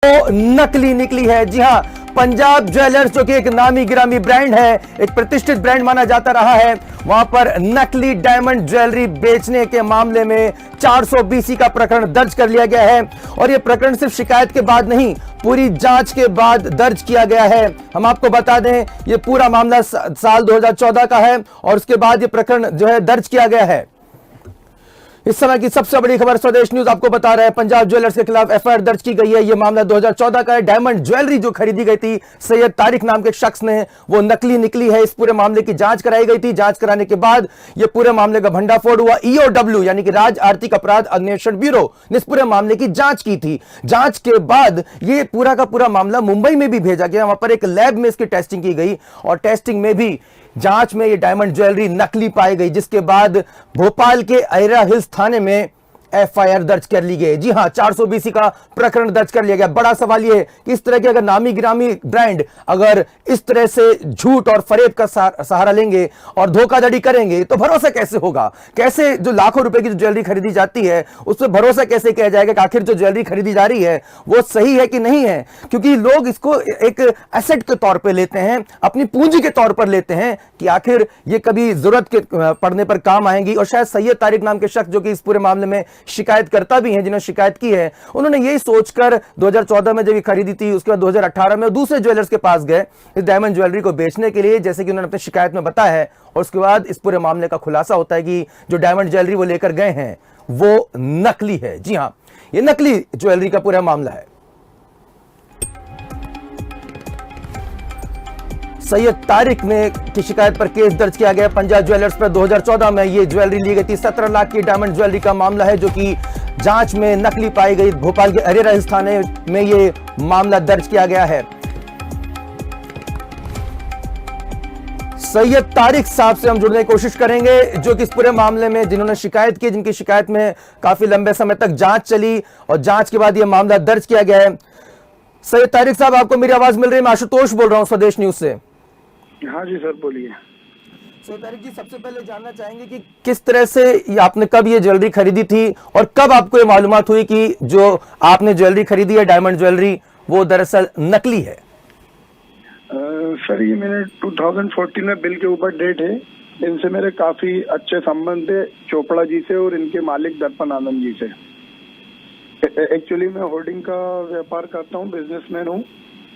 वो नकली निकली है। जी हां, पंजाब ज्वेलर्स जो कि एक नामी गिरामी ब्रांड है, एक प्रतिष्ठित ब्रांड माना जाता रहा है, वहां पर नकली डायमंड ज्वेलरी बेचने के मामले में 420 का प्रकरण दर्ज कर लिया गया है। और यह प्रकरण सिर्फ शिकायत के बाद नहीं, पूरी जांच के बाद दर्ज किया गया है। हम आपको बता दें, यह पूरा मामला साल 2014 का है और उसके बाद यह प्रकरण जो है दर्ज किया गया है। इस समय की सबसे बड़ी खबर स्वदेश न्यूज आपको बता रहा है, पंजाब ज्वेलर्स के खिलाफ एफआईआर दर्ज की गई है। यह मामला 2014 का है। डायमंड ज्वेलरी जो खरीदी गई थी सैयद तारिक नाम के शख्स ने, वो नकली निकली है। इस पूरे मामले की जांच कराई गई थी। जांच कराने के बाद यह पूरे मामले का भंडाफोड़ हुआ। ईओडब्ल्यू यानी कि राज्य आर्थिक अपराध अन्वेषण ब्यूरो ने इस पूरे मामले की जांच की थी। जांच के बाद यह पूरा का पूरा मामला मुंबई में भी भेजा गया। वहां पर एक लैब में इसकी टेस्टिंग की गई और टेस्टिंग में भी जांच में यह डायमंड ज्वेलरी नकली पाई गई, जिसके बाद भोपाल के अहिरा हिल्स थाने में एफआईआर दर्ज कर ली गई। जी हां, 420 का प्रकरण दर्ज कर लिया गया। बड़ा सवाल यह है कि इस तरह के अगर नामी गिरामी ब्रांड अगर इस तरह से झूठ और फरेब का सहारा लेंगे और धोखाधड़ी करेंगे तो भरोसा कैसे होगा? कैसे जो लाखों रुपए की जो ज्वेलरी खरीदी जाती है उस पर भरोसा कैसे किया जाएगा कि आखिर जो ज्वेलरी खरीदी जा रही है वो सही है कि नहीं है? क्योंकि लोग इसको एक एसेट के तौर पर लेते हैं, अपनी पूंजी के तौर पर लेते हैं कि आखिर ये कभी जरूरत के पड़ने पर काम आएंगी। और शायद सैयद तारिक नाम के शख्स जो कि इस पूरे मामले में शिकायतकर्ता भी हैं, जिन्होंने शिकायत की है, उन्होंने यही सोचकर 2014 में जब ये खरीदी थी, उसके बाद 2018 में दूसरे ज्वेलर्स के पास गए इस डायमंड ज्वेलरी को बेचने के लिए, जैसे कि उन्होंने अपनी शिकायत में बताया है। और उसके बाद इस पूरे मामले का खुलासा होता है कि जो डायमंड ज्वेलरी वो लेकर गए हैं वो नकली है। जी हां, ये नकली ज्वेलरी का पूरा मामला है। सैयद तारिक ने की शिकायत पर केस दर्ज किया गया पंजाब ज्वेलर्स पर। 2014 में ये ज्वेलरी ली गई थी। 17 लाख की डायमंड ज्वेलरी का मामला है जो कि जांच में नकली पाई गई। भोपाल के अहिरा हिल्स थाने में ये मामला दर्ज किया गया है। सैयद तारिक साहब से हम जुड़ने की कोशिश करेंगे, जो कि इस पूरे मामले में जिन्होंने शिकायत की, जिनकी शिकायत में काफी लंबे समय तक जांच चली और जांच के बाद यह मामला दर्ज किया गया है। सैयद तारिक साहब, आपको मेरी आवाज मिल रही है? मैं आशुतोष बोल रहा हूं स्वदेश न्यूज से। हाँ जी सर, बोलिए। सैयद तारिक जी, सबसे पहले जानना चाहेंगे कि किस तरह से आपने कब ये ज्वेलरी खरीदी थी और कब आपको ये मालूमात हुई कि जो आपने ज्वेलरी खरीदी है डायमंड ज्वेलरी वो दरअसल नकली है? सर, ये मैंने 2014 में बिल के ऊपर डेट है। इनसे मेरे काफी अच्छे संबंध थे, चोपड़ा जी से और इनके मालिक दर्पण आनंद जी से। एक्चुअली मैं होर्डिंग का व्यापार करता हूँ, बिजनेसमैन हूँ,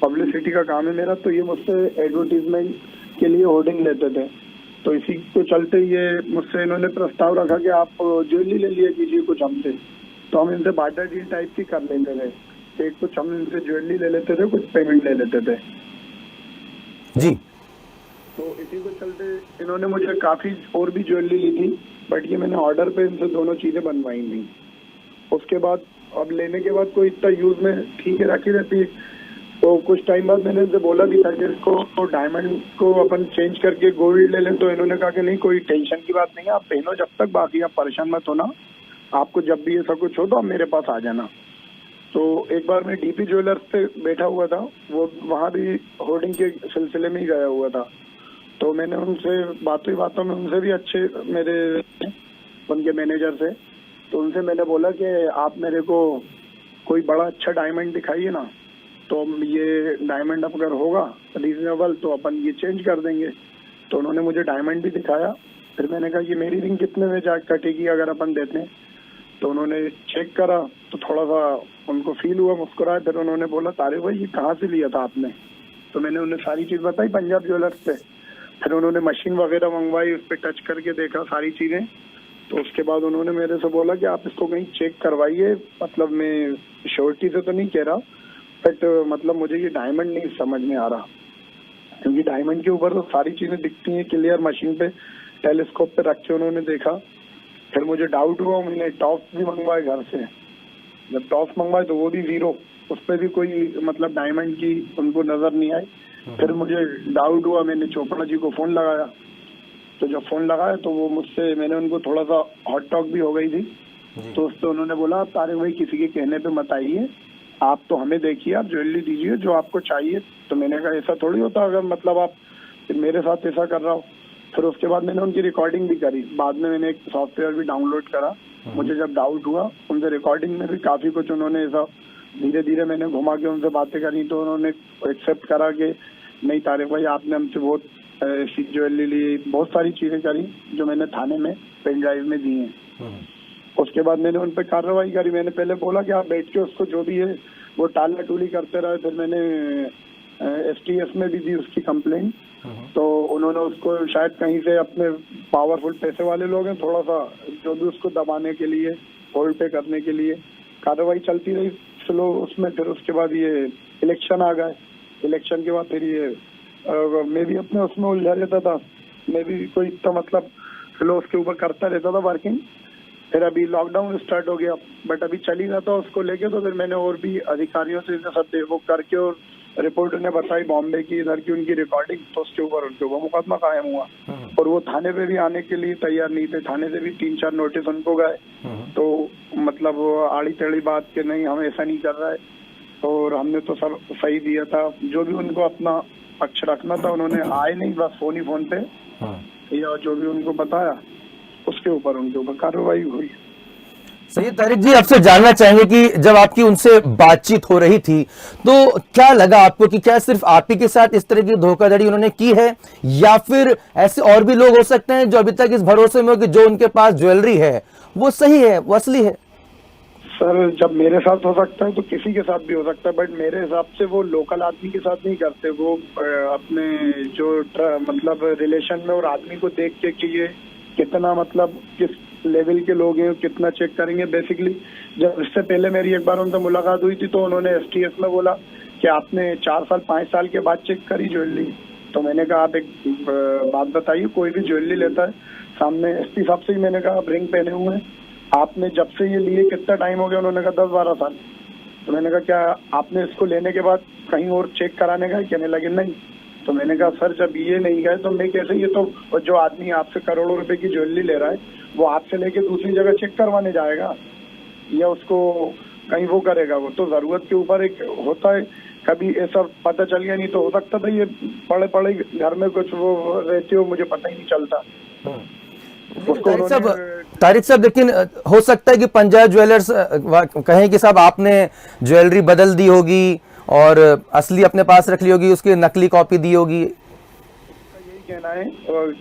पब्लिसिटी का काम है मेरा। तो ये मुझसे एडवर्टीजमेंट के लिए होर्डिंग लेते थे, तो इसी को चलते ये मुझसे इन्होंने प्रस्ताव रखा कि आप ज्वेलरी ले लिया कीजिए कुछ हमसे। तो हम इनसे बाटा डील टाइप की कर लेते थे कि कुछ हम इनसे ज्वेलरी ले लेते थे, कुछ पेमेंट ले लेते थे जी। तो इसी को चलते इन्होंने मुझे काफी और भी ज्वेलरी ली थी, बट ये मैंने ऑर्डर पे इनसे दोनों चीजें बनवाई थी। उसके बाद अब लेने के बाद कोई इतना यूज में ठीक है रखी रहती। तो कुछ टाइम बाद मैंने इनसे बोला भी था कि इसको तो डायमंड को अपन चेंज करके गोल्ड ले लें। तो इन्होंने कहा कि नहीं, कोई टेंशन की बात नहीं है, आप पहनो जब तक, बाकी आप परेशान मत होना, आपको जब भी ऐसा कुछ हो तो आप मेरे पास आ जाना। तो एक बार मैं डीपी ज्वेलर्स पे बैठा हुआ था, वो वहाँ भी होर्डिंग के सिलसिले में ही गया हुआ था। तो मैंने उनसे बातों में उनसे भी अच्छे मेरे उनके मैनेजर से, तो उनसे मैंने बोला कि आप मेरे को कोई बड़ा अच्छा डायमंड दिखाइए ना, तो ये डायमंड अगर होगा रीजनेबल तो अपन ये चेंज कर देंगे। तो उन्होंने मुझे डायमंड भी दिखाया। फिर मैंने कहा ये मेरी रिंग कितने में जा कटेगी अगर अपन देते हैं? तो उन्होंने चेक करा तो थोड़ा सा उनको फील हुआ, मुस्कुराए। फिर उन्होंने बोला, तारिक भाई ये कहाँ से लिया था आपने? तो मैंने उन्हें सारी चीज बताई पंजाब ज्वेलर्स पे। फिर उन्होंने मशीन वगैरह मंगवाई, उस पर टच करके देखा सारी चीजें। तो उसके बाद उन्होंने मेरे से बोला कि आप इसको कहीं चेक करवाइए, मतलब मैं श्योरिटी से तो नहीं कह रहा, बट मतलब मुझे ये डायमंड नहीं समझ में आ रहा, क्योंकि डायमंड के ऊपर तो सारी चीजें दिखती हैं क्लियर। मशीन पे टेलीस्कोप पे रख के उन्होंने देखा। फिर मुझे डाउट हुआ, मैंने टॉप्स भी मंगवाए घर से। जब टॉप्स मंगवाए तो वो भी जीरो, उस पर भी कोई मतलब डायमंड की उनको नजर नहीं आई। फिर मुझे डाउट हुआ, मैंने चोपड़ा जी को फोन लगाया। तो जब फोन लगाया तो वो मुझसे, मैंने उनको थोड़ा सा हॉट टॉक भी हो गई थी। तो उस पर उन्होंने बोला, आप तारिक भाई किसी के कहने पे मत आइए, आप तो हमें देखिए, आप ज्वेलरी दीजिए जो आपको चाहिए। तो मैंने कहा ऐसा थोड़ी होता अगर मतलब आप मेरे साथ ऐसा कर रहा हो। फिर उसके बाद मैंने उनकी रिकॉर्डिंग भी करी। बाद में मैंने एक सॉफ्टवेयर भी डाउनलोड करा। मुझे जब डाउट हुआ, उनसे रिकॉर्डिंग में भी काफी कुछ उन्होंने ऐसा धीरे धीरे मैंने घुमा के उनसे बातें करी तो उन्होंने एक्सेप्ट करा कि नहीं तारिक भाई, आपने हमसे बहुत ऐसी ज्वेलरी ली, बहुत सारी चीजें करी जो मैंने थाने में पेन ड्राइव में दी हैं। उसके बाद मैंने उन पर कार्रवाई करी। मैंने पहले बोला कि आप बैठ के उसको जो भी है वो टाला टूली करते रहे। फिर मैंने STS में भी दी उसकी कंप्लेंट। तो उन्होंने उसको शायद कहीं से, अपने पावरफुल पैसे वाले लोग हैं, थोड़ा सा जो भी उसको दबाने के लिए, होल्ड पे करने के लिए कार्रवाई चलती रही स्लो उसमें। फिर उसके बाद ये इलेक्शन आ गए। इलेक्शन के बाद फिर ये मैं भी अपने उसमें उलझा रहता था। मैं भी कोई इतना मतलब स्लो उसके ऊपर करता रहता था वर्किंग। फिर अभी लॉकडाउन स्टार्ट हो गया, बट अभी चल ही रहा था उसको लेके। तो फिर मैंने और भी अधिकारियों से सब देखो करके, और रिपोर्ट ने बताई बॉम्बे की, इधर की उनकी रिकॉर्डिंग, तो उसके ऊपर मुकदमा कायम हुआ। और वो थाने पे भी आने के लिए तैयार नहीं थे। थाने से भी 3-4 नोटिस उनको गए। तो मतलब आड़ी टेढ़ी बात के नहीं, हम ऐसा नहीं कर रहा है। और हमने तो सब सही दिया था, जो भी उनको अपना पक्ष रखना था उन्होंने आए नहीं, बस फोन पे या जो भी उनको बताया उसके ऊपर उनके ऊपर कार्रवाई हुई। सही। तारिक जी, आपसे जानना चाहेंगे कि जब आपकी उनसे बातचीत हो रही थी तो क्या लगा आपको कि क्या सिर्फ आप ही के साथ इस तरह की धोखाधड़ी उन्होंने की है, या फिर ऐसे और भी लोग हो सकते हैं जो अभी तक इस भरोसे में हो कि जो उनके पास ज्वेलरी है वो सही है, वो असली है? सर, जब मेरे साथ हो सकता है तो किसी के साथ भी हो सकता है, बट मेरे हिसाब से वो लोकल आदमी के साथ नहीं करते। वो अपने जो मतलब रिलेशन में और आदमी को देख के कि ये कितना मतलब किस लेवल के लोग हैं, कितना चेक करेंगे बेसिकली। जब इससे पहले मेरी एक बार उनसे मुलाकात हुई थी तो उन्होंने STS में बोला कि आपने 4 साल 5 साल के बाद चेक करी ज्वेलरी। तो मैंने कहा आप एक बात बताइए, कोई भी ज्वेलरी लेता है सामने SP साहब से ही मैंने कहा आप रिंग पहने हुए हैं, आपने जब से ये लिए कितना टाइम हो गया? उन्होंने कहा 10-12 साल। तो मैंने कहा क्या आपने इसको लेने के बाद कहीं और चेक कराने गए? कहने लगे नहीं। तो मैंने कहा सर, जब ये नहीं गए तो मैं कैसे, ये तो जो आदमी आपसे करोड़ों रुपए की ज्वेलरी ले रहा है वो आपसे लेके दूसरी जगह चेक करवाने जाएगा या उसको कहीं वो करेगा? वो तो जरूरत के ऊपर एक होता है। कभी ऐसा पता चल गया, नहीं तो हो सकता था ये पड़े पड़े घर में कुछ वो रहते हो, मुझे पता ही नहीं चलता। तारिक साहब, लेकिन हो सकता है कि पंजाब ज्वेलर्स कहें कि साहब आपने ज्वेलरी बदल दी होगी और असली अपने पास रख ली होगी, उसकी नकली कॉपी दी होगी। यही कहना है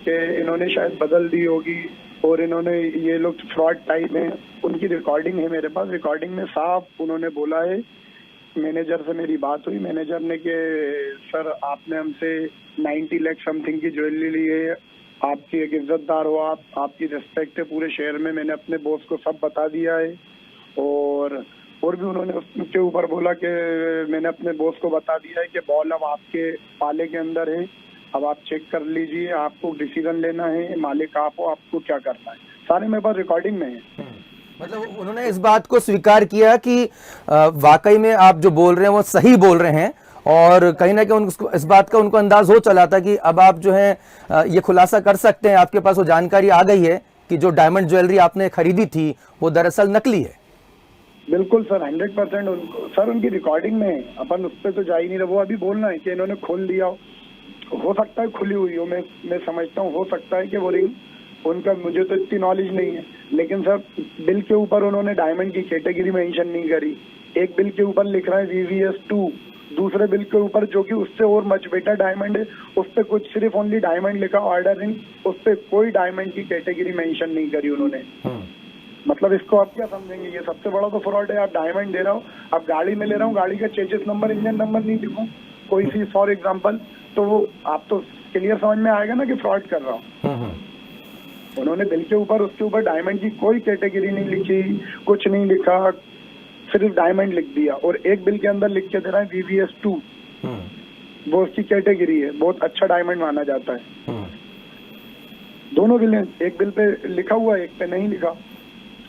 कि इन्होंने शायद बदल दी होगी और इन्होंने, ये लोग फ्रॉड टाइप हैं। उनकी रिकॉर्डिंग है मेरे पास। रिकॉर्डिंग में साफ उन्होंने बोला है, मैनेजर से मेरी बात हुई, मैनेजर ने कि सर आपने हमसे 90 लाख समथिंग की ज्वेलरी ली है, आपकी एक इज्जतदार हो, आपकी रिस्पेक्ट है पूरे शहर में, मैंने अपने बॉस को सब बता दिया है। और भी उन्होंने उसके ऊपर बोला कि मैंने अपने बॉस को बता दिया है कि बॉल अब आपके पाले के अंदर है, अब आप चेक कर लीजिए, आपको डिसीजन लेना है, मालिक आप हो, आपको क्या करना है, सारे मेरे पास रिकॉर्डिंग में है। मतलब उन्होंने इस बात को स्वीकार किया कि वाकई में आप जो बोल रहे हैं वो सही बोल रहे हैं, और कहीं ना कहीं इस बात का उनको अंदाज हो चला था कि अब आप जो है ये खुलासा कर सकते हैं, आपके पास वो जानकारी आ गई है कि जो डायमंड ज्वेलरी आपने खरीदी थी वो दरअसल नकली है। बिल्कुल सर, 100% सर उनकी रिकॉर्डिंग में है, अपन उस पर तो जा ही नहीं रहे। वो अभी बोलना है कि इन्होंने खोल दिया, हो सकता है खुली हुई हो, मैं समझता हूँ, हो सकता है कि वो रिंग उनका, मुझे तो इतनी नॉलेज नहीं है। लेकिन सर बिल के ऊपर उन्होंने डायमंड की कैटेगरी मेंशन नहीं करी। एक बिल के ऊपर लिख रहा है VVS2, दूसरे बिल के ऊपर जो कि उससे और मच बेटर डायमंड है उस पर कुछ सिर्फ ओनली डायमंड लिखा, ऑर्डर रिंग, उस पर कोई डायमंड की कैटेगरी मेंशन नहीं करी उन्होंने। मतलब इसको आप क्या समझेंगे? ये सबसे बड़ा तो फ्रॉड है। आप डायमंड दे रहा हूँ, अब गाड़ी में ले रहा हूँ, गाड़ी का चेसिस नंबर, इंजन नंबर नहीं लिखूं कोई सी फॉर एग्जांपल, तो वो आप तो क्लियर समझ में आएगा ना कि फ्रॉड कर रहा हूँ। उन्होंने बिल के ऊपर, उसके ऊपर डायमंड की कोई कैटेगरी नहीं लिखी, कुछ नहीं लिखा, सिर्फ डायमंड लिख दिया। और एक बिल के अंदर लिख के दे रहा है VVS2, वो उसकी कैटेगरी है, बहुत अच्छा डायमंड माना जाता है। दोनों बिल, एक बिल पे लिखा हुआ है, एक पे नहीं लिखा।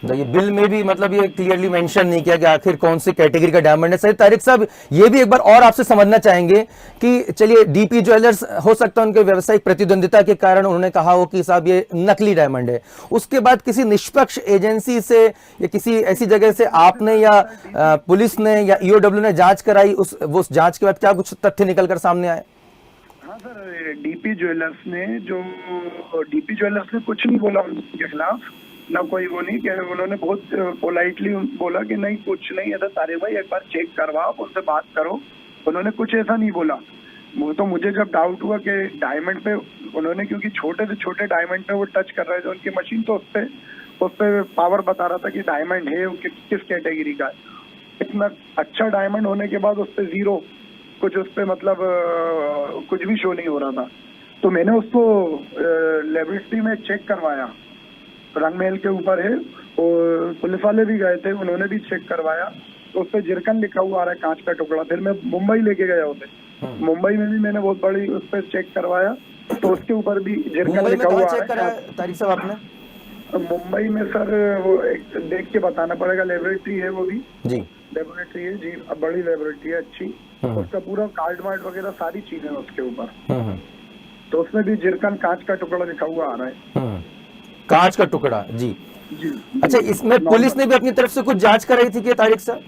ये बिल में भी मतलब ये क्लियरली मेंशन नहीं किया कि आखिर कौन सी कैटेगरी का डायमंड है। सही। तारिक साहब, ये भी एक बार और आपसे समझना चाहेंगे कि चलिए DP ज्वेलर्स हो सकता है उनके व्यावसायिक प्रतिद्वंदिता के कारण उन्होंने कहा हो कि साहब ये नकली डायमंड है, उसके बाद किसी निष्पक्ष एजेंसी से या किसी ऐसी जगह से आपने या पुलिस ने या EOW ने जांच कराई, उस जांच के बाद क्या कुछ तथ्य निकल कर सामने आए? हाँ सर, DP ज्वेलर्स ने कुछ नहीं बोला उनके खिलाफ, ना कोई वो नहीं कह, उन्होंने बहुत पोलाइटली बोला कि नहीं कुछ नहीं है, तो तारिक भाई एक बार चेक करवाओ, उनसे बात करो। उन्होंने कुछ ऐसा नहीं बोला। वो तो मुझे जब डाउट हुआ कि डायमंड पे उन्होंने, क्योंकि छोटे से छोटे डायमंड पे वो टच कर रहे थे, उनकी मशीन तो उस पे पावर बता रहा था कि डायमंड है, वो किस कैटेगरी का है। इतना अच्छा डायमंड होने के बाद उस पे जीरो, कुछ उस पे मतलब कुछ भी शो नहीं हो रहा था। तो मैंने उसको लेबोरेटरी में चेक करवाया, रंग महल के ऊपर है, और पुलिस वाले भी गए थे, उन्होंने भी चेक करवाया, तो उस पर जिरकन लिखा हुआ आ रहा है, कांच का टुकड़ा। फिर मैं मुंबई लेके गया उसे, मुंबई में भी मैंने बहुत बड़ी उस पर चेक करवाया, तो उसके ऊपर भी जिरकन लिखा हुआ आ रहा है। तारिक साहब आपने मुंबई में सर वो एक देख के बताना पड़ेगा, लेबोरेटरी है वो भी जी, लेबोरेटरी है जी, अब बड़ी लेबोरेटरी है अच्छी, उसका पूरा कार्ड वार्ड वगैरह सारी चीजें उसके ऊपर, तो उसमें भी जिरकन कांच का टुकड़ा लिखा हुआ आ रहा है। कांच का टुकड़ा जी जी। अच्छा, इसमें पुलिस ने भी अपनी तरफ से कुछ जांच कराई थी क्या तारिक साहब?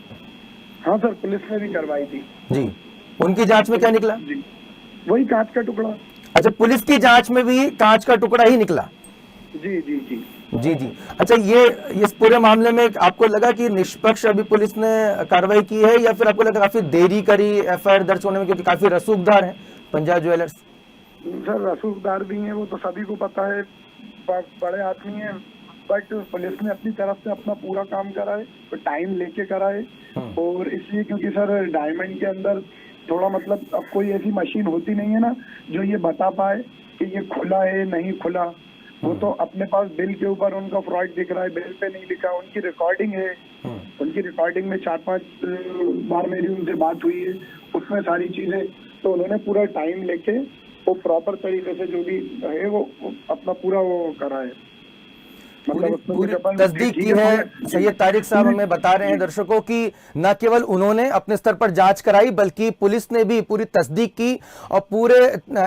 हाँ सर, पुलिस ने भी करवाई थी जी, उनकी जांच में क्या निकला? जी, वही कांच का टुकड़ा। अच्छा, पुलिस की जांच में भी कांच का टुकड़ा ही निकला? जी जी जी जी जी। अच्छा, ये इस पूरे मामले में आपको लगा कि निष्पक्ष अभी पुलिस ने कार्रवाई की है, या फिर आपको लगा काफी देरी करी एफआईआर दर्ज होने में, क्योंकि काफी रसूखदार है पंजाब ज्वेलर्स? सर रसूखदार भी हैं, वो तो सभी को पता है, बड़े आदमी हैं, बट पुलिस ने अपनी तरफ से अपना पूरा काम करा है, तो टाइम लेके करा है। और इसलिए क्योंकि सर डायमंड के अंदर थोड़ा मतलब अब कोई ऐसी मशीन होती नहीं है ना जो ये बता पाए कि ये खुला है नहीं खुला। वो तो अपने पास बिल के ऊपर उनका फ्रॉड दिख रहा है, बिल पे नहीं लिखा, उनकी रिकॉर्डिंग है, उनकी रिकॉर्डिंग में 4-5 बार मेरी उनसे बात हुई है, उसमें सारी चीजें, तो उन्होंने पूरा टाइम लेके वो प्रॉपर तरीके से जो भी है वो अपना पूरा वो करा है, मतलब पूरी तस्दीक की है। सैयद तारिक साहब हमें बता रहे हैं दर्शकों की न केवल उन्होंने अपने स्तर पर जांच कराई, बल्कि पुलिस ने भी पूरी तस्दीक की, और पूरे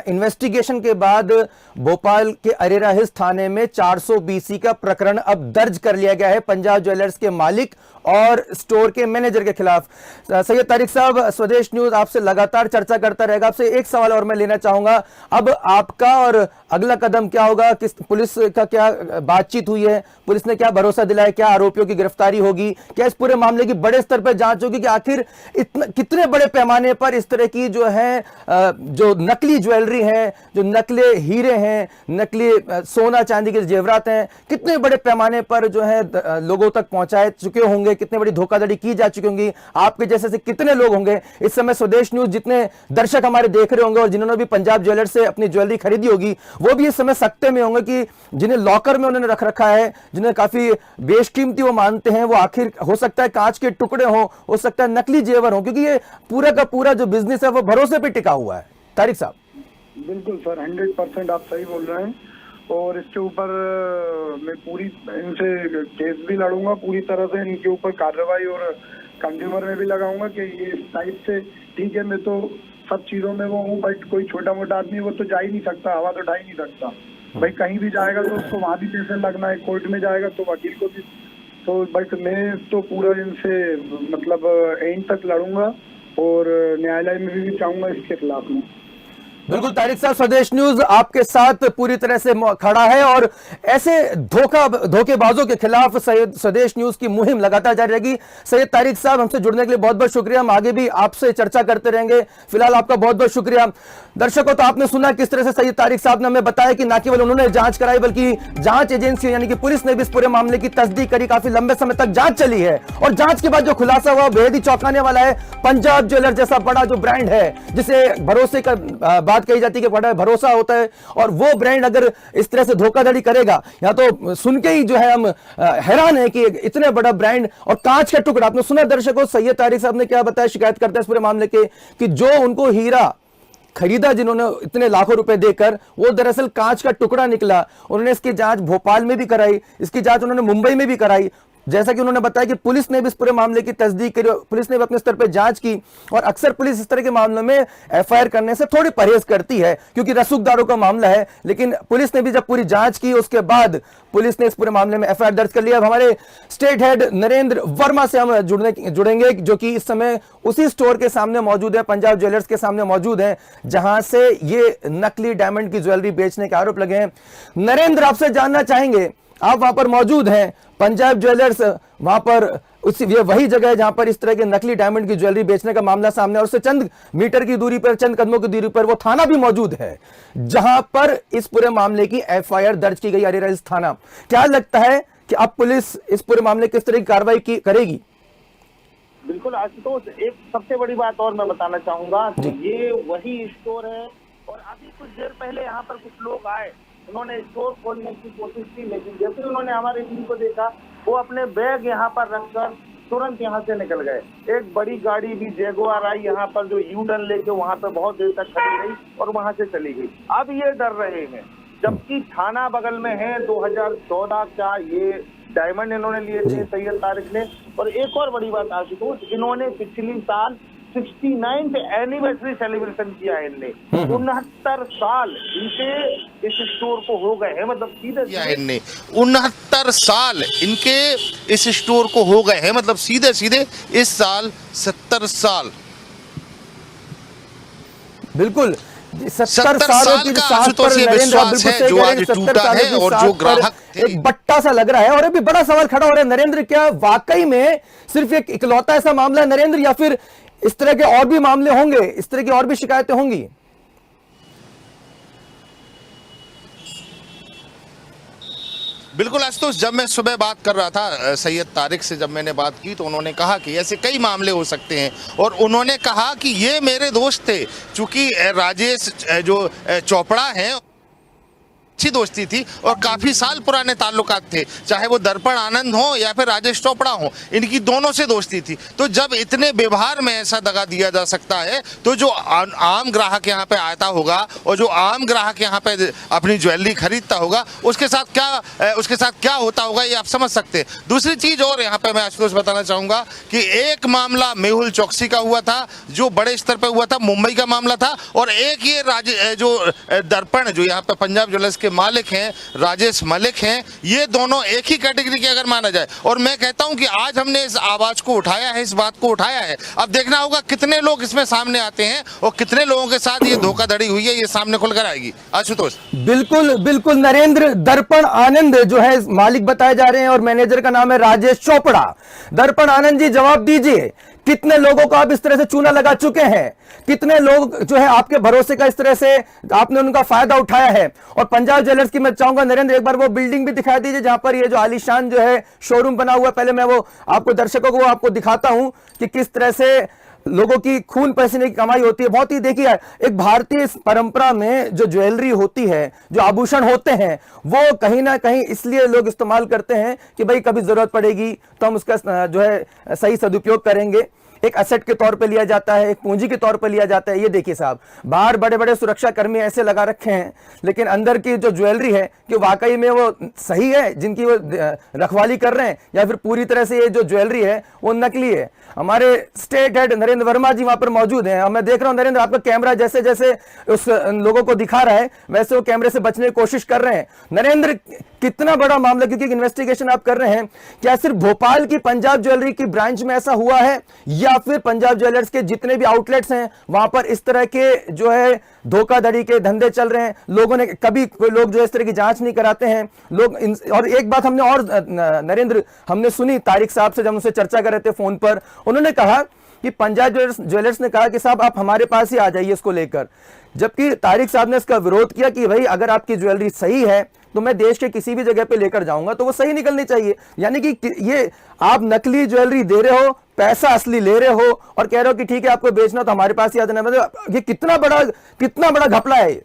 इन्वेस्टिगेशन के बाद भोपाल के अरेरा हिल्स थाने में 420 का प्रकरण अब दर्ज कर लिया गया है पंजाब ज्वेलर्स के मालिक और स्टोर के मैनेजर के खिलाफ। सैयद तारिक साहब, स्वदेश न्यूज आपसे लगातार चर्चा करता रहेगा। आपसे एक सवाल और मैं लेना चाहूंगा, अब आपका और अगला कदम क्या होगा? किस पुलिस का क्या बातचीत हुई है, पुलिस ने क्या भरोसा दिलाया, क्या आरोपियों की गिरफ्तारी होगी, क्या इस पूरे मामले की बड़े स्तर पर जांच होगी कि आखिर इतना कितने बड़े पैमाने पर इस तरह की जो है जो नकली ज्वेलरी है, जो नकली हीरे हैं, नकली सोना चांदी के जेवरात हैं, कितने बड़े पैमाने पर जो है लोगों तक पहुंचाए चुके होंगे, कितने बड़ी धोखाधड़ी की जा चुकी होंगी, आपके जैसे से कितने लोग होंगे इस समय स्वदेश न्यूज जितने दर्शक हमारे देख रहे होंगे और जिन्होंने भी पंजाब ज्वेलर्स से अपनी ज्वेलरी खरीदी होगी, वो भी इस समय सकते में होंगे कि जिन्हें लॉकर में उन्होंने रख रखा है, जिन्हें काफी बेशकीमती वो मानते हैं, वो आखिर हो सकता है कांच के टुकड़े हो सकता है नकली जेवर हो, क्योंकि ये पूरा का पूरा जो बिजनेस है वो भरोसे पे टिका हुआ है। तारिक साहब बिल्कुल सर, 100% आप सही बोल रहे हैं, और इसके ऊपर मैं पूरी इनसे केस भी लड़ूंगा, पूरी तरह से इनके ऊपर कार्रवाई और कंज्यूमर में भी लगाऊंगा कि ये इस टाइप से, ठीक है मैं तो सब चीजों में वो हूँ, बट कोई छोटा मोटा आदमी वो तो जा ही नहीं सकता, हवा तो उठा ही नहीं सकता भाई, कहीं भी जाएगा तो उसको वहां भी पैसे लगना है, कोर्ट में जाएगा तो वकील को भी, तो बट मैं तो पूरा इनसे मतलब एंड तक लड़ूंगा और न्यायालय में भी चाहूंगा इसके खिलाफ में। बिल्कुल तारिक साहब, स्वदेश न्यूज आपके साथ पूरी तरह से खड़ा है और ऐसे धोखेबाजों के खिलाफ स्वदेश न्यूज की मुहिम लगातार जारी रहेगी। सैयद तारिक साहब, हमसे जुड़ने के लिए बहुत बहुत शुक्रिया, हम आगे भी आपसे चर्चा करते रहेंगे। फिलहाल आपका बहुत बहुत शुक्रिया। दर्शकों, तो आपने सुना किस तरह से सैयद तारिक साहब ने हमें बताया कि न केवल उन्होंने जांच कराई, बल्कि जांच एजेंसी यानी कि पुलिस ने भी इस पूरे मामले की तस्दीक करी, काफी लंबे समय तक जांच चली है, और जांच के बाद जो खुलासा हुआ बेहद ही चौंकाने वाला है। पंजाब ज्वेलर्स जैसा बड़ा जो ब्रांड है, जिसे भरोसे का बात कही जाती है कि बड़ा भरोसा होता है, और वो ब्रांड अगर इस तरह से धोखाधड़ी करेगा, या तो सुन के ही जो है हम हैरान है कि इतने बड़ा ब्रांड और कांच का टुकड़ा। आपने सुना दर्शकों, सैयद तारिक साहब ने क्या बताया, शिकायत करते हैं इस पूरे मामले के, कि जो उनको हीरा खरीदा जिन्होंने इतने लाखों रुपए देकर, वो दरअसल कांच का टुकड़ा निकला। उन्होंने इसकी जांच भोपाल में भी कराई, इसकी जांच उन्होंने मुंबई में भी कराई। जैसा कि उन्होंने बताया कि पुलिस ने भी इस पूरे मामले की तस्दीक करी, पुलिस ने भी अपने स्तर पर जांच की, और अक्सर पुलिस इस तरह के मामलों में एफआईआर करने से थोड़ी परहेज करती है क्योंकि रसूखदारों का मामला है, लेकिन पुलिस ने भी जब पूरी जांच की उसके बाद पुलिस ने इस पूरे मामले में एफआईआर दर्ज कर लिया। अब हमारे स्टेट हेड नरेंद्र वर्मा से हम जुड़ेंगे, जो कि इस समय उसी स्टोर के सामने मौजूद है, पंजाब ज्वेलर्स के सामने मौजूद है, जहां से ये नकली डायमंड की ज्वेलरी बेचने के आरोप लगे हैं। नरेंद्र, आपसे जानना चाहेंगे, आप वहां पर मौजूद हैं, पंजाब ज्वेलर्स वहां पर ये वही जगह है जहां पर इस तरह के नकली डायमंड की ज्वेलरी बेचने का मामला सामने और उससे चंद मीटर की दूरी पर, चंद कदमों की दूरी पर वो थाना भी मौजूद है जहां पर इस पूरे मामले की एफआईआर दर्ज की गई, अरेरा हिल्स थाना। क्या लगता है कि अब पुलिस इस पूरे मामले किस तरह की कार्रवाई करेगी? बिल्कुल आशुतोष, एक सबसे बड़ी बात और मैं बताना चाहूंगा कि ये वही स्टोर है और अभी कुछ देर पहले यहाँ पर कुछ लोग आए, उन्होंने स्टोर खोलने की कोशिश की, लेकिन जैसे उन्होंने हमारी टीम को देखा वो अपने बैग यहाँ पर रखकर तुरंत यहाँ से निकल गए। एक बड़ी गाड़ी भी जैगुआर आई यहाँ पर, जो यू टर्न लेके वहाँ पे बहुत देर तक खड़ी रही और वहाँ से चली गई। अब ये डर रहे हैं, जबकि थाना बगल में है। 2014 का ये डायमंड इन्होंने लिए थे सैयद तारिक ने। और एक और बड़ी बात आशुतोष, इन्होंने पिछली साल 69th एनिवर्सरी सेलिब्रेशन किया है इनने। 69 साल इनके इस स्टोर को हो गए हैं, मतलब सीधे 69 साल इनके इस स्टोर को हो गए हैं, मतलब सीधे सीधे इस साल 70 साल। बिल्कुल 70 सालों की का सांस पर विश्वास है जो आज टूटा है और जो ग्राहक एक बट्टा सा लग रहा है। और अभी बड़ा सवाल खड़ा हो रहा है नरेंद्र, क्या वाकई में सिर्फ एक इकलौता ऐसा मामला है नरेंद्र, या फिर इस तरह के और भी मामले होंगे, इस तरह की और भी शिकायतें होंगी? बिल्कुल आशुतोष, जब मैं सुबह बात कर रहा था सैयद तारिक से, जब मैंने बात की तो उन्होंने कहा कि ऐसे कई मामले हो सकते हैं और उन्होंने कहा कि ये मेरे दोस्त थे, चूंकि राजेश जो चोपड़ा हैं अच्छी दोस्ती थी और काफी साल पुराने ताल्लुकात थे, चाहे वो दर्पण आनंद हो या फिर राजेश चोपड़ा हो, इनकी दोनों से दोस्ती थी। तो जब इतने व्यवहार में ऐसा दगा दिया जा सकता है तो जो आम ग्राहक यहाँ पे आता होगा और जो आम ग्राहक यहाँ पे अपनी ज्वेलरी खरीदता होगा उसके साथ क्या होता होगा ये आप समझ सकते हैं। दूसरी चीज और यहाँ पे मैं आशुतोष बताना चाहूंगा कि एक मामला मेहुल चौकसी का हुआ था जो बड़े स्तर पर हुआ था, मुंबई का मामला था, और एक ये जो दर्पण जो यहाँ पे पंजाब ज्वेलर्स के मालिक हैं राजेश मलिक हैं, ये दोनों एक ही कैटेगरी के अगर माना जाए। और मैं कहता हूं कि आज हमने इस आवाज को उठाया है, इस बात को उठाया है, अब देखना होगा कितने लोग इसमें सामने आते हैं और कितने लोगों के साथ ये धोखाधड़ी हुई है, ये सामने खुलकर आएगी। आशुतोष बिल्कुल बिल्कुल नरेंद्र, दर्पण आनंद जो है मालिक बताए जा रहे हैं और मैनेजर का नाम है राजेश चोपड़ा। दर्पण आनंद जी, जवाब दीजिए, कितने लोगों को आप इस तरह से चूना लगा चुके हैं? कितने लोग जो है आपके भरोसे का इस तरह से आपने उनका फायदा उठाया है? और पंजाब ज्वेलर्स की मैं चाहूंगा नरेंद्र एक बार वो बिल्डिंग भी दिखा दीजिए जहां पर ये जो आलीशान जो है शोरूम बना हुआ है। पहले मैं वो आपको दर्शकों को आपको दिखाता हूं कि किस तरह से लोगों की खून पसीने की कमाई होती है। बहुत ही देखिए, एक भारतीय परंपरा में जो ज्वेलरी होती है, जो आभूषण होते हैं, वो कहीं ना कहीं इसलिए लोग इस्तेमाल करते हैं कि भाई कभी जरूरत पड़ेगी तो हम उसका जो है सही सदुपयोग करेंगे। एक एसेट के तौर पे लिया जाता है, एक पूंजी के तौर पे लिया जाता है। ये देखिए साहब, बाहर बड़े बड़े सुरक्षा कर्मी ऐसे लगा रखे हैं, लेकिन अंदर की जो ज्वेलरी है कि वाकई में वो सही है जिनकी वो रखवाली कर रहे हैं, या फिर पूरी तरह से ये जो ज्वेलरी है वो नकली है। हमारे स्टेट हेड नरेंद्र वर्मा जी वहां पर मौजूद हैं। मैं देख रहा हूं नरेंद्र, आपका कैमरा जैसे जैसे उस लोगों को दिखा रहा है वैसे वो कैमरे से बचने की कोशिश कर रहे हैं। नरेंद्र, कितना बड़ा मामला, क्योंकि इन्वेस्टिगेशन आप कर रहे हैं, क्या सिर्फ भोपाल की पंजाब ज्वेलरी की ब्रांच में ऐसा हुआ है या फिर पंजाब ज्वेलर्स के जितने भी आउटलेट्स हैं वहां पर इस तरह के जो है धोखाधड़ी के धंधे चल रहे हैं? लोगों ने कभी कोई लोग जो इस तरह की जांच नहीं कराते हैं लोग। और एक बात हमने और नरेंद्र हमने सुनी तारिक साहब से, जब उनसे चर्चा कर रहे थे फोन पर, उन्होंने कहा कि पंजाब ज्वेलर्स ने कहा कि साहब आप हमारे पास ही आ जाइए इसको लेकर, जबकि तारिक साहब ने इसका विरोध किया कि भाई अगर आपकी ज्वेलरी सही है तो मैं देश के किसी भी जगह पे लेकर जाऊंगा तो वो सही निकलनी चाहिए। यानी कि ये आप नकली ज्वेलरी दे रहे हो, पैसा असली ले रहे हो और कह रहे हो कि ठीक है आपको बेचना तो हमारे पास ही आ जाना। मतलब ये कितना बड़ा घपला है।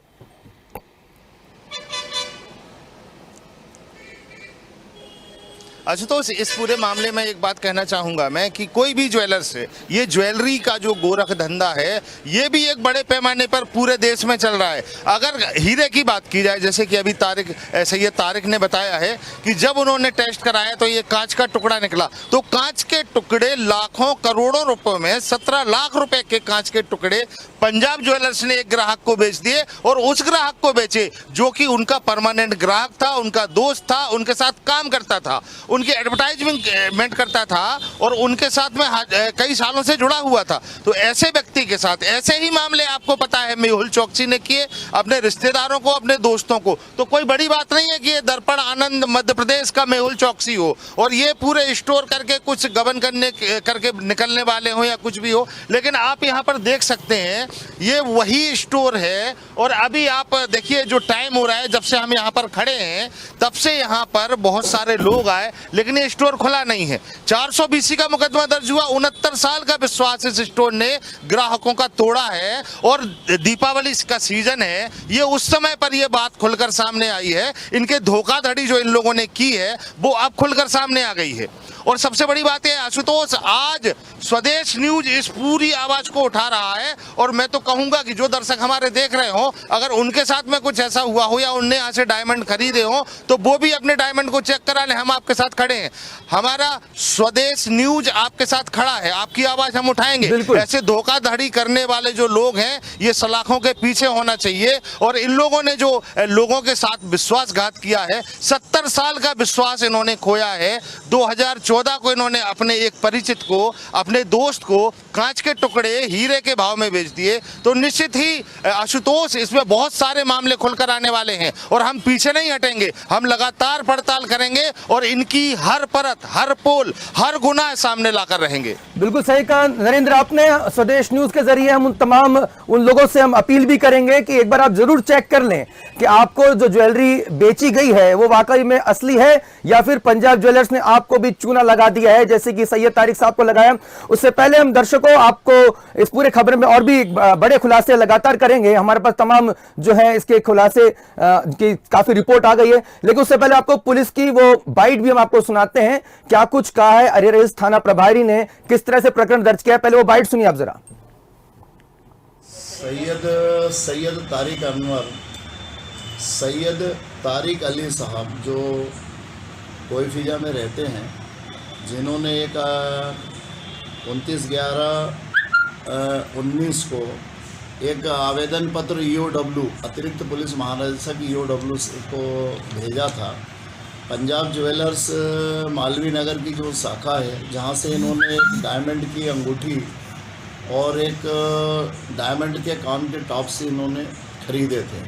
आशुतोष, इस पूरे मामले में एक बात कहना चाहूंगा मैं कि कोई भी ज्वेलर्स है, ये ज्वेलरी का जो गोरख धंधा है ये भी एक बड़े पैमाने पर पूरे देश में चल रहा है। अगर हीरे की बात की जाए, जैसे कि अभी सैयद तारिक ने बताया है कि जब उन्होंने टेस्ट कराया तो ये कांच का टुकड़ा निकला, तो कांच के टुकड़े लाखों करोड़ों रुपए में 17 लाख रुपए के कांच के टुकड़े पंजाब ज्वेलर्स ने एक ग्राहक को बेच दिए, और उस ग्राहक को बेचे जो कि उनका परमानेंट ग्राहक था, उनका दोस्त था, उनके साथ काम करता था। उनकी एडवर्टाइजमेंट करता था और उनके साथ में कई सालों से जुड़ा हुआ था। तो ऐसे व्यक्ति के साथ ऐसे ही मामले आपको पता है मेहुल चौकसी ने किए अपने रिश्तेदारों को, अपने दोस्तों को। तो कोई बड़ी बात नहीं है कि ये दर्पण आनंद मध्य प्रदेश का मेहुल चौकसी हो और ये पूरे स्टोर करके कुछ गबन करके निकलने वाले हो या कुछ भी हो। लेकिन आप यहाँ पर देख सकते हैं ये वही स्टोर है। और अभी आप देखिए जो टाइम हो रहा है, जब से हम यहाँ पर खड़े हैं तब से यहाँ पर बहुत सारे लोग आए, लेकिन ये स्टोर खुला नहीं है। 420 का मुकदमा दर्ज हुआ। 69 साल का विश्वास इस स्टोर ने ग्राहकों का तोड़ा है और दीपावली का सीजन है, ये उस समय पर ये बात खुलकर सामने आई है। इनके धोखाधड़ी जो इन लोगों ने की है वो अब खुलकर सामने आ गई है। और सबसे बड़ी बात है आशुतोष, आज स्वदेश न्यूज इस पूरी आवाज को उठा रहा है। और मैं तो कहूंगा कि जो दर्शक हमारे देख रहे हो, अगर उनके साथ में कुछ ऐसा हुआ हो या उनने यहाँ से डायमंड खरीदे हो तो वो भी अपने डायमंड को चेक करा लें। हम आपके साथ खड़े हैं, हमारा स्वदेश न्यूज आपके साथ खड़ा है, आपकी आवाज हम उठाएंगे। ऐसे धोखाधड़ी करने वाले जो लोग हैं ये सलाखों के पीछे होना चाहिए। और इन लोगों ने जो लोगों के साथ विश्वासघात किया है, 70 साल का विश्वास इन्होंने खोया है। 2014 को इन्होंने अपने एक परिचित को, अपने दोस्त को कांच के टुकड़े हीरे के भाव में बेच दिए। तो निश्चित ही आशुतोष इसमें बहुत सारे मामले खुलकर आने वाले हैं और हम पीछे नहीं हटेंगे। हम लगातार पड़ताल करेंगे और इनकी हर परत, हर पोल, हर गुनाह सामने लाकर रहेंगे। बिल्कुल सही कहा नरेंद्र आपने। स्वदेश न्यूज के जरिए हम उन लोगों से हम अपील भी करेंगे कि एक बार आप जरूर चेक कर लें कि आपको जो ज्वेलरी बेची गई है वो वाकई में असली है या फिर पंजाब ज्वेलर्स ने आपको भी चूना लगा दिया है, जैसे कि सैयद तारिक साहब को लगाया। उससे पहले हम दर्शकों आपको इस पूरे खबर में और भी बड़े खुलासे लगातार करेंगे। हमारे पास तमाम जो है इसके खुलासे की काफी रिपोर्ट आ गई है, लेकिन उससे पहले आपको पुलिस की वो बाइट भी हम आपको सुनाते हैं, क्या कुछ कहा है अरेरा हिल्स थाना प्रभारी ने, किस तरह से प्रकरण दर्ज किया है। पहले वो बाइट सुनिए आप जरा। सैयद तारिक अली साहब जो कोईफिजा में रहते हैं, जिन्होंने एक 29/11/19 को एक आवेदन पत्र EOW अतिरिक्त पुलिस महानिदेशक EOW को भेजा था। पंजाब ज्वेलर्स मालवीय नगर की जो शाखा है, जहां से इन्होंने एक डायमंड की अंगूठी और एक डायमंड के कान के टॉप्स इन्होंने खरीदे थे,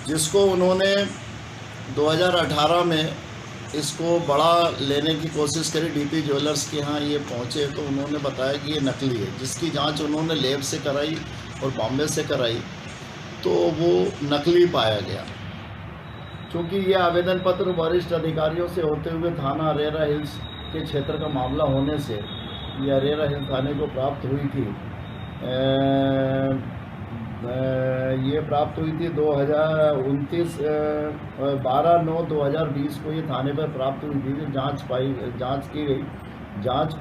जिसको उन्होंने 2018 में इसको बड़ा लेने की कोशिश करी। DP ज्वेलर्स के यहाँ ये पहुँचे तो उन्होंने बताया कि ये नकली है, जिसकी जांच उन्होंने लैब से कराई और बॉम्बे से कराई तो वो नकली पाया गया। क्योंकि ये आवेदन पत्र वरिष्ठ अधिकारियों से होते हुए थाना अरेरा हिल्स के क्षेत्र का मामला होने से ये अरेरा हिल्स थाने को प्राप्त हुई थी। ये प्राप्त हुई थी 12/9/2020 को ये थाने पर प्राप्त हुई थी। जांच की गई। जांच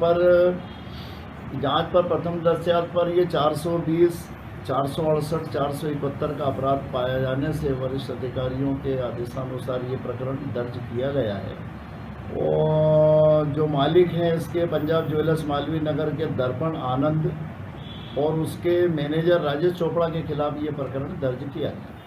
पर प्रथम दस्तावेज पर ये 420, 468, 471 का अपराध पाया जाने से वरिष्ठ अधिकारियों के आदेशानुसार ये प्रकरण दर्ज किया गया है। और जो मालिक हैं इसके पंजाब ज्वेलर्स मालवीय नगर के दर्पण आनंद और उसके मैनेजर राजेश चोपड़ा के खिलाफ ये प्रकरण दर्ज किया है।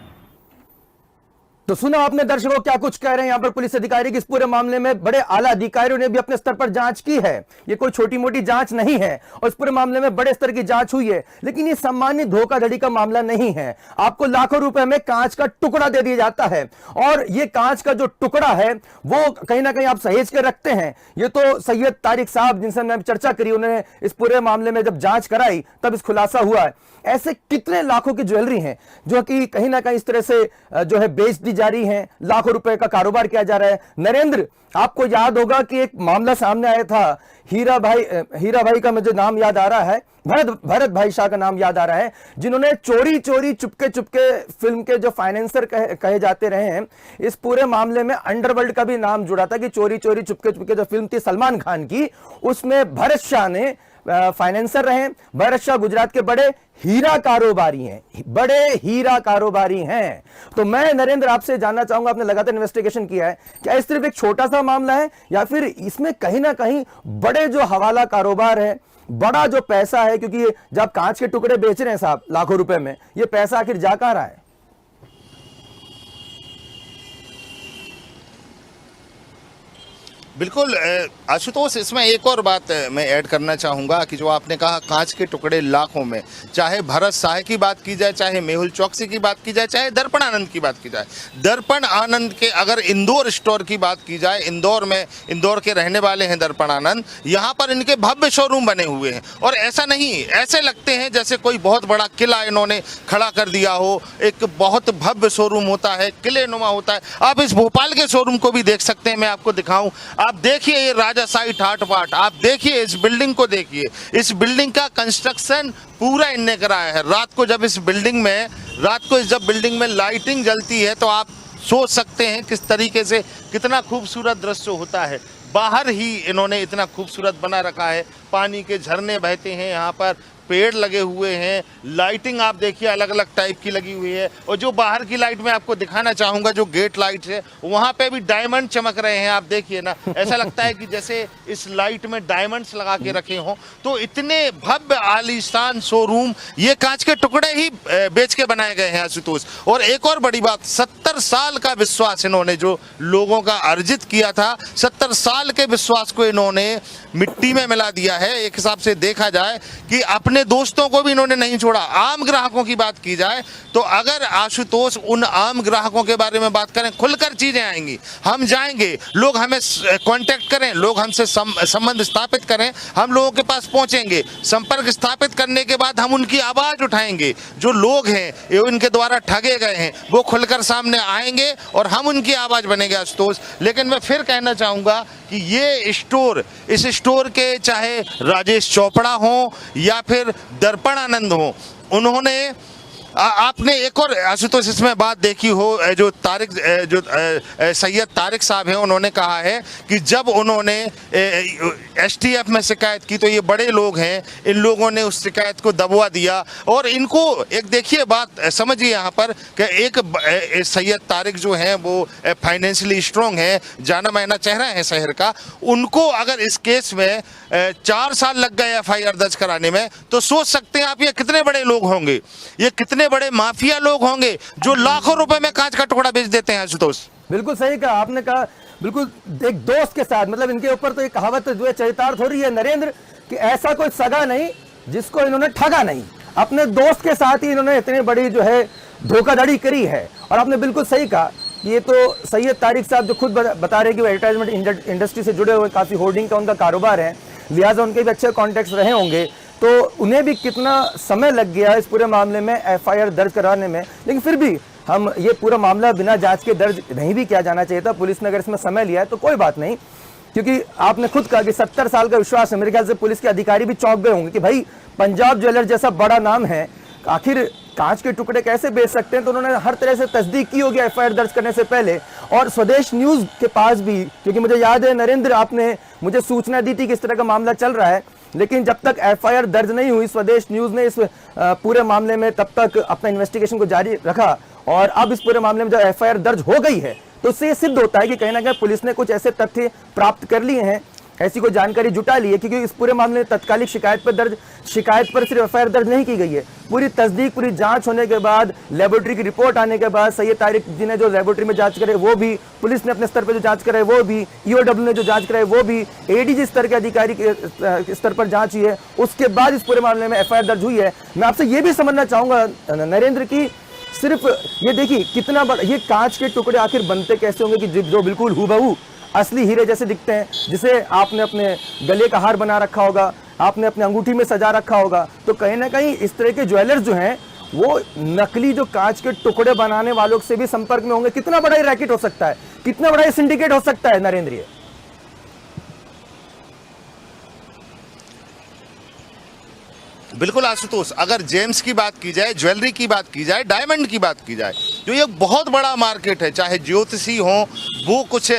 तो सुना आपने दर्शकों क्या कुछ कह रहे हैं यहाँ पर पुलिस अधिकारी की। इस पूरे मामले में बड़े आला अधिकारियों ने भी अपने स्तर पर जांच की है, ये कोई छोटी मोटी जांच नहीं है और इस पूरे मामले में बड़े स्तर की जांच हुई है। लेकिन ये सामान्य धोखाधड़ी का मामला नहीं है। आपको लाखों रुपए में कांच का टुकड़ा दे दिया जाता है और ये कांच का जो टुकड़ा है वो कहीं ना कहीं आप सहेज कर रखते हैं। ये तो सैयद तारिक साहब जिनसे हमने चर्चा करी, उन्होंने इस पूरे मामले में जब जांच कराई तब इस खुलासा हुआ है। ऐसे कितने लाखों की ज्वेलरी हैं जो कि कहीं ना कहीं इस तरह से जो है बेच दी जा रही है, लाखों रुपए का कारोबार किया जा रहा है। नरेंद्र, आपको याद होगा कि एक मामला सामने आया था, हीरा भाई का मुझे नाम याद आ रहा है, भरत भाई शाह का नाम याद आ रहा है, जिन्होंने चोरी चुपके फिल्म के जो फाइनेंसर कहे जाते रहे हैं। इस पूरे मामले में अंडरवर्ल्ड का भी नाम जुड़ा था कि चोरी चुपके जो फिल्म थी सलमान खान की, उसमें भरत शाह ने फाइनेंसर रहे। भरत शाह गुजरात के बड़े हीरा कारोबारी हैं। तो मैं नरेंद्र आपसे जानना चाहूंगा, आपने लगातार इन्वेस्टिगेशन किया है, क्या इस सिर्फ एक छोटा सा मामला है या फिर इसमें कहीं ना कहीं बड़े जो हवाला कारोबार है, बड़ा जो पैसा है, क्योंकि ये जब कांच के टुकड़े बेच रहे हैं साहब लाखों रुपए में, ये पैसा आखिर जा कहां रहा है? बिल्कुल आशुतोष, इसमें एक और बात मैं ऐड करना चाहूँगा कि जो आपने कहा कांच के टुकड़े लाखों में, चाहे भरत शाह की बात की जाए, चाहे मेहुल चौकसी की बात की जाए, चाहे दर्पण आनंद की बात की जाए, दर्पण आनंद के अगर इंदौर स्टोर की बात की जाए, इंदौर में, इंदौर के रहने वाले हैं दर्पण आनंद, यहाँ पर इनके भव्य शोरूम बने हुए हैं और ऐसा नहीं, ऐसे लगते हैं जैसे कोई बहुत बड़ा किला इन्होंने खड़ा कर दिया हो। एक बहुत भव्य शोरूम होता है, किले नुमा होता है। आप इस भोपाल के शोरूम को भी देख सकते हैं, मैं आपको दिखाऊं। आप देखिए ये राजाशाही ठाट बाट, आप देखिए इस बिल्डिंग को, देखिए इस बिल्डिंग का कंस्ट्रक्शन पूरा इनने कराया है। रात को जब बिल्डिंग में लाइटिंग जलती है तो आप सोच सकते हैं किस तरीके से, कितना खूबसूरत दृश्य होता है। बाहर ही इन्होंने इतना खूबसूरत बना रखा है, पानी के झरने बहते हैं, यहाँ पर पेड़ लगे हुए हैं, लाइटिंग आप देखिए अलग अलग टाइप की लगी हुई है। और जो बाहर की लाइट मैं आपको दिखाना चाहूँगा, जो गेट लाइट है, वहाँ पे भी डायमंड चमक रहे हैं। आप देखिए ना, ऐसा लगता है कि जैसे इस लाइट में डायमंड्स लगा के रखे हों। तो इतने भव्य आलीशान शोरूम ये कांच के टुकड़े ही बेच के बनाए गए हैं आशुतोष। और एक और बड़ी बात, 70 साल का विश्वास इन्होंने जो लोगों का अर्जित किया था, 70 साल के विश्वास को इन्होंने मिट्टी में मिला दिया है। एक हिसाब से देखा जाए कि अपने दोस्तों को भी इन्होंने नहीं छोड़ा। आम ग्राहकों की बात की जाए तो अगर आशुतोष उन आम ग्राहकों के बारे में बात करें, खुलकर चीजें आएंगी, हम जाएंगे, लोग हमें कांटेक्ट करें, लोग हमसे संबंध स्थापित करें, हम लोगों के पास पहुंचेंगे, संपर्क स्थापित करने के बाद हम उनकी आवाज उठाएंगे। जो लोग हैं ये उनके द्वारा ठगे गए हैं, वो खुलकर सामने आएंगे और हम उनकी आवाज बनेंगे आशुतोष। लेकिन मैं फिर कहना चाहूंगा कि ये स्टोर, इस स्टोर के चाहे राजेश चोपड़ा हो या फिर दर्पण आनंद हो, उन्होंने आपने एक और आशुतोष इसमें बात देखी हो, जो सैयद तारिक साहब हैं, उन्होंने कहा है कि जब उन्होंने एसटीएफ में शिकायत की तो ये बड़े लोग हैं, इन लोगों ने उस शिकायत को दबवा दिया। और इनको एक देखिए बात समझिए यहाँ पर कि एक सैयद तारिक जो हैं वो फाइनेंशियली स्ट्रॉन्ग है, जाना माना चेहरा है शहर का, उनको अगर इस केस में 4 साल लग गए एफआईआर दर्ज कराने में, तो सोच सकते हैं आप ये कितने बड़े लोग होंगे, ये कितने बड़े माफिया लोग होंगे जो लाखों रुपए में कांच का टुकड़ा बेच देते हैं आशुतोष। बिल्कुल सही कहा आपने, कहा बिल्कुल एक दोस्त के साथ, मतलब इनके ऊपर तो एक कहावत जो है चरितार्थ हो रही है नरेंद्र, कि ऐसा कोई सगा नहीं जिसको इन्होंने ठगा नहीं, अपने दोस्त के साथ ही इन्होंने इतनी बड़ी जो है धोखाधड़ी करी है। और आपने बिल्कुल सही कहा, ये तो सैयद तारिक साहब जो खुद बता रहे हैं कि वो एडवर्टाइजमेंट इंडस्ट्री से जुड़े हुए, काफी होर्डिंग का उनका कारोबार है, लिहाजा उनके भी अच्छे कॉन्टेक्ट्स रहे होंगे, तो उन्हें भी कितना समय लग गया इस पूरे मामले में एफआईआर दर्ज कराने में। लेकिन फिर भी हम ये पूरा मामला बिना जांच के दर्ज नहीं भी किया जाना चाहिए था। पुलिस ने अगर इसमें समय लिया है तो कोई बात नहीं, क्योंकि आपने खुद कहा कि 70 साल का विश्वास है। मेरे ख्याल से पुलिस के अधिकारी भी चौंक गए होंगे कि भाई पंजाब ज्वेलर्स जैसा बड़ा नाम है, आखिर कांच के टुकड़े कैसे बेच सकते हैं। तो उन्होंने हर तरह से तस्दीक की होगी एफआईआर दर्ज करने से पहले। और स्वदेश न्यूज के पास भी, क्योंकि मुझे याद है नरेंद्र, आपने मुझे सूचना दी थी कि इस तरह का मामला चल रहा है, लेकिन जब तक एफआईआर दर्ज नहीं हुई स्वदेश न्यूज ने इस पूरे मामले में तब तक अपना इन्वेस्टिगेशन को जारी रखा। और अब इस पूरे मामले में जब एफआईआर दर्ज हो गई है तो इससे ये सिद्ध होता है कि कहीं ना कहीं पुलिस ने कुछ ऐसे तथ्य प्राप्त कर लिए हैं, ऐसी कोई जानकारी जुटा ली है, क्योंकि इस पूरे मामले में तत्कालिक शिकायत पर सिर्फ एफआईआर दर्ज नहीं की गई है। पूरी तस्दीक, पूरी जांच होने के बाद, लेबोरेटरी की रिपोर्ट आने के बाद, सैयद तारिक जी ने जो लेबोरेटरी में जांच करे वो भी, पुलिस ने अपने स्तर पर जो जांच कराई वो भी, ईओडब्ल्यू ने जो जांच कराई वो भी, एडीजी स्तर के अधिकारी के स्तर पर जांच हुई है, उसके बाद इस पूरे मामले में एफआईआर दर्ज हुई है। मैं आपसे ये भी समझना चाहूंगा नरेंद्र की, सिर्फ ये देखिए कितना बड़ा ये कांच के टुकड़े आखिर बनते कैसे होंगे कि जो बिल्कुल हूबहू असली हीरे जैसे दिखते हैं, जिसे आपने अपने गले का हार बना रखा होगा, आपने अपने अंगूठी में सजा रखा होगा। तो कहीं ना कहीं इस तरह के ज्वेलर्स जो हैं वो नकली जो कांच के टुकड़े बनाने वालों से भी संपर्क में होंगे। कितना बड़ा ये रैकेट हो सकता है, कितना बड़ा ये सिंडिकेट हो सकता है नरेंद्र। बिल्कुल आशुतोष, अगर जेम्स की बात की जाए, ज्वेलरी की बात की जाए, डायमंड की बात की जाए, जो ये बहुत बड़ा मार्केट है, चाहे ज्योतिषी हो वो कुछ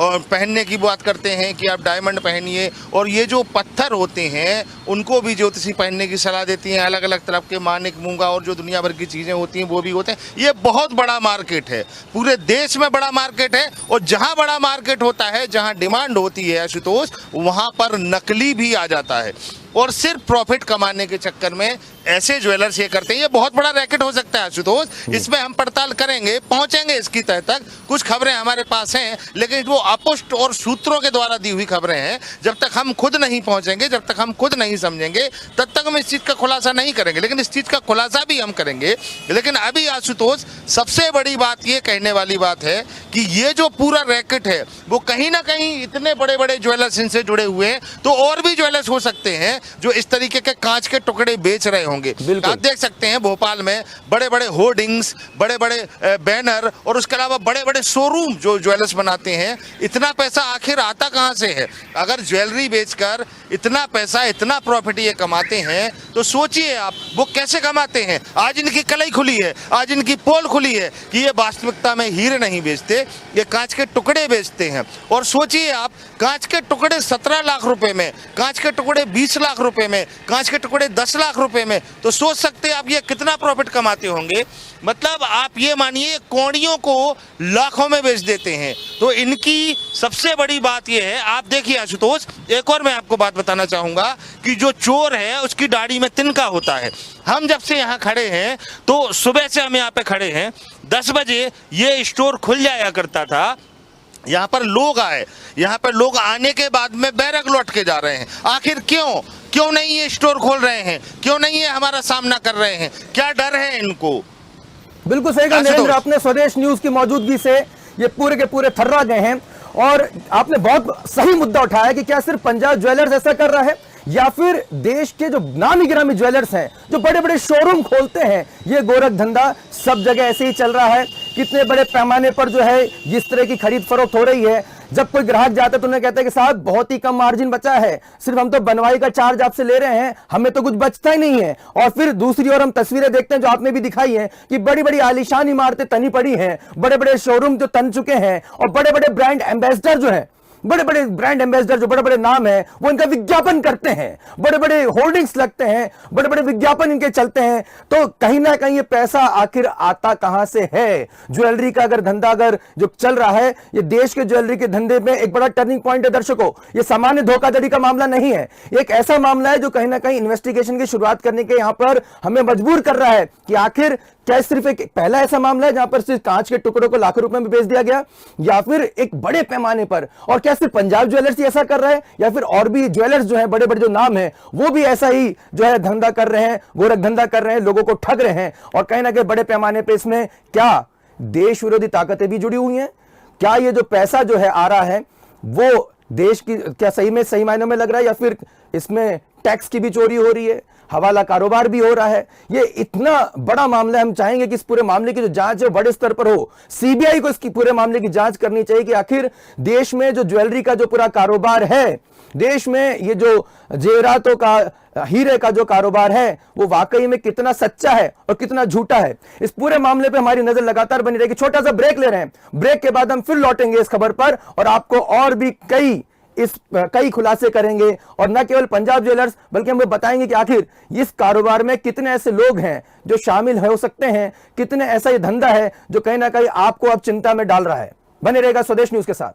पहनने की बात करते हैं कि आप डायमंड पहनिए, और ये जो पत्थर होते हैं उनको भी ज्योतिषी पहनने की सलाह देती हैं, अलग अलग तरह के मानिक, मूंगा और जो दुनिया भर की चीज़ें होती हैं वो भी होते हैं। ये बहुत बड़ा मार्केट है, पूरे देश में बड़ा मार्केट है। और जहाँ बड़ा मार्केट होता है, जहाँ डिमांड होती है आशुतोष, वहाँ पर नकली भी आ जाता है। और सिर्फ प्रॉफिट कमाने के चक्कर में ऐसे ज्वेलर्स ये करते हैं, ये बहुत बड़ा रैकेट हो सकता है आशुतोष। इसमें हम पड़ताल करेंगे, पहुंचेंगे इसकी तह तक। कुछ खबरें हमारे पास हैं, लेकिन वो अपुष्ट और सूत्रों के द्वारा दी हुई खबरें हैं। जब तक हम खुद नहीं पहुंचेंगे, जब तक हम खुद नहीं समझेंगे, तब तक हम इस चीज का खुलासा नहीं करेंगे। लेकिन इस चीज का खुलासा भी हम करेंगे। लेकिन अभी आशुतोष सबसे बड़ी बात ये कहने वाली बात है कि ये जो पूरा रैकेट है वो कहीं ना कहीं इतने बड़े बड़े ज्वेलर्स इनसे जुड़े हुए हैं, तो और भी ज्वेलर्स हो सकते हैं जो इस तरीके के कांच के टुकड़े बेच रहे होंगे। आप देख सकते हैं भोपाल में बड़े बड़े होर्डिंग्स, बड़े बड़े बैनर और उसके अलावा बड़े बड़े शोरूम जो ज्वेलर्स बनाते हैं। इतना पैसा आखिर आता कहां से है? अगर ज्वेलरी बेचकर इतना पैसा, इतना प्रॉफिट ये कमाते हैं, तो सोचिए आप वो कैसे कमाते हैं। आज इनकी कलई खुली है, आज इनकी पोल खुली है कि ये वास्तविकता में हीरे नहीं बेचते, ये कांच के टुकड़े बेचते हैं। और सोचिए आप, कांच के टुकड़े 17 लाख रुपए में, कांच के टुकड़े 20 लाख रुपए में, कांच के टुकड़े 10 लाख रुपए में, तो सोच सकते हैं आप ये कितना प्रॉफिट कमाते होंगे। मतलब आप ये मानिए कौड़ियों को लाखों में बेच देते हैं। तो इनकी सबसे बड़ी बात ये है, आप देखिए आशुतोष, एक और मैं आपको बात बताना चाहूंगा कि जो चोर है उसकी दाढ़ी में तिनका होता है। हम जब से यहाँ खड़े हैं, तो सुबह से हम यहाँ पे खड़े हैं, 10 बजे ये स्टोर खुल जाया करता था। यहाँ पर लोग आए, यहाँ पर लोग आने के बाद में बैरक लौट के जा रहे हैं। आखिर क्यों नहीं ये स्टोर खोल रहे हैं? क्यों नहीं ये हमारा सामना कर रहे हैं? क्या डर है इनको? बिल्कुल सही कहा नरेंद्र, आपने स्वदेश न्यूज की मौजूदगी से ये पूरे के पूरे थर्रा गए हैं। और आपने बहुत सही मुद्दा उठाया कि क्या सिर्फ पंजाब ज्वेलर्स ऐसा कर रहा है, या फिर देश के जो नामी गिरामी ज्वेलर्स हैं, जो बड़े बड़े शोरूम खोलते हैं, ये गोरख धंधा सब जगह ऐसे ही चल रहा है। कितने बड़े पैमाने पर जो है इस तरह की खरीद फरोख्त हो रही है। जब कोई ग्राहक जाता है तो उन्हें कहते हैं कि साहब बहुत ही कम मार्जिन बचा है, सिर्फ हम तो बनवाई का चार्ज आपसे ले रहे हैं, हमें तो कुछ बचता ही नहीं है। और फिर दूसरी ओर हम तस्वीरें देखते हैं जो आपने भी दिखाई है कि बड़ी बड़ी आलीशान इमारतें तनी पड़ी हैं, बड़े बड़े शोरूम जो तन चुके हैं, और बड़े बड़े ब्रांड एम्बेसडर जो है, बड़े बड़े ब्रांड एम्बेसडर जो बड़े बड़े नाम है, वो इनका विज्ञापन करते हैं, बड़े बड़े होर्डिंग्स लगते हैं, बड़े बड़े विज्ञापन इनके चलते हैं। तो कहीं ना कहीं ये पैसा आखिर आता कहां से है? ज्वेलरी का अगर धंधा अगर जो चल रहा है, ये देश के ज्वेलरी के धंधे में एक बड़ा टर्निंग पॉइंट है दर्शकों। ये सामान्य धोखाधड़ी का मामला नहीं है, एक ऐसा मामला है जो कहीं ना कहीं इन्वेस्टिगेशन की शुरुआत करने के यहां पर हमें मजबूर कर रहा है कि आखिर क्या सिर्फ एक पहला ऐसा मामला है जहां पर सिर्फ कांच के टुकड़ों को लाखों रुपए में बेच दिया गया, या फिर एक बड़े पैमाने पर? और क्या सिर्फ पंजाब ज्वेलर्स ही ऐसा कर रहा है, या फिर और भी ज्वेलर्स जो है बड़े बड़े जो नाम है वो भी ऐसा ही जो है धंधा कर रहे हैं, गोरख धंधा कर रहे हैं, लोगों को ठग रहे हैं? और कहीं ना कहीं बड़े पैमाने पर इसमें क्या देश विरोधी ताकतें भी जुड़ी हुई हैं? क्या ये जो पैसा जो है आ रहा है वो देश की क्या सही में सही मायनों में लग रहा है, या फिर इसमें टैक्स की भी चोरी हो रही है, हवाला कारोबार भी हो रहा है? ये इतना बड़ा मामला है, हम चाहेंगे कि इस पूरे मामले की जो जांच है बड़े स्तर पर हो। सीबीआई को इसकी पूरे मामले की जांच करनी चाहिए कि आखिर देश में जो ज्वेलरी का जो पूरा कारोबार है, देश में ये जो जेवरातों का, हीरे का जो कारोबार है, वो वाकई में कितना सच्चा है और कितना झूठा है। इस पूरे मामले पे हमारी नजर लगातार बनी रहेगी। छोटा सा ब्रेक ले रहे हैं, ब्रेक के बाद हम फिर लौटेंगे इस खबर पर और आपको और भी कई खुलासे करेंगे। और न केवल पंजाब ज्वेलर्स, बल्कि हम बताएंगे कि आखिर इस कारोबार में कितने ऐसे लोग हैं जो शामिल हो सकते हैं, कितने ऐसा ये धंधा है जो कहीं ना कहीं आपको अब चिंता में डाल रहा है। बने रहेगा स्वदेश न्यूज के साथ।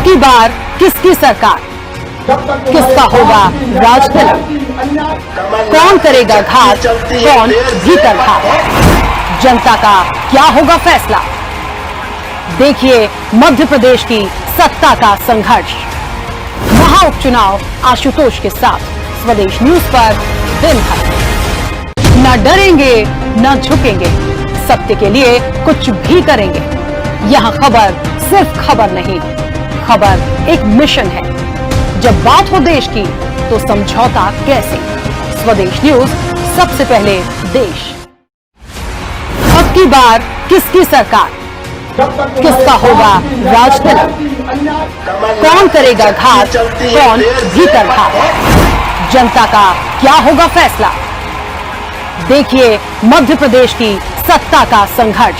की बार किसकी सरकार, किसका होगा राज तिलक, कौन करेगा घात, कौन भीतर घात, जनता का क्या होगा फैसला? देखिए मध्य प्रदेश की सत्ता का संघर्ष, महा उपचुनाव आशुतोष के साथ स्वदेश न्यूज पर दिन भर। न डरेंगे न झुकेंगे, सत्य के लिए कुछ भी करेंगे। यहां खबर सिर्फ खबर नहीं, खबर एक मिशन है। जब बात हो देश की तो समझौता कैसे? स्वदेश न्यूज, सबसे पहले देश। अब की बार किसकी सरकार, किसका होगा राज तिलक, कौन करेगा घात, कौन भीतर घात? जनता का क्या होगा फैसला? देखिए मध्य प्रदेश की सत्ता का संघर्ष।